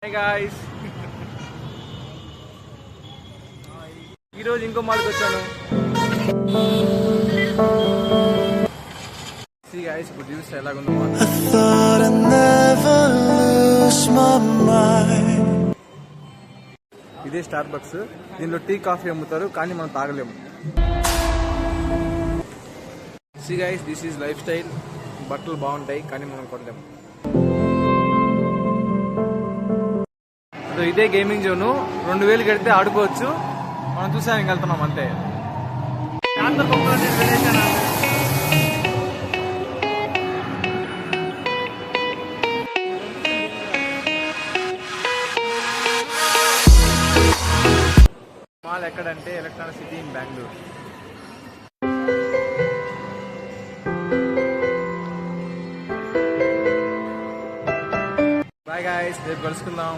Hi guys, ఈరోజు ఇంకో మాల్కి వచ్చాను. See guys, ఇప్పుడు చూస్తే ఎలాగుందో మాల్. ఇదే స్టార్ బక్స్. దీనిలో టీ కాఫీ అమ్ముతారు, కానీ మనం తాగలేము. See guys, this is life style. బట్టలు బాగుంటాయి, కానీ మనం కొనలేము. ఇదే గేమింగ్ జోను. 2000 కడితే ఆడుకోవచ్చు. మనం చూసానికి వెళ్తున్నాం అంతే. మాల్ ఎక్కడంటే electronic city in Bengaluru. Bye guys, రేపు కలుసుకుందాం.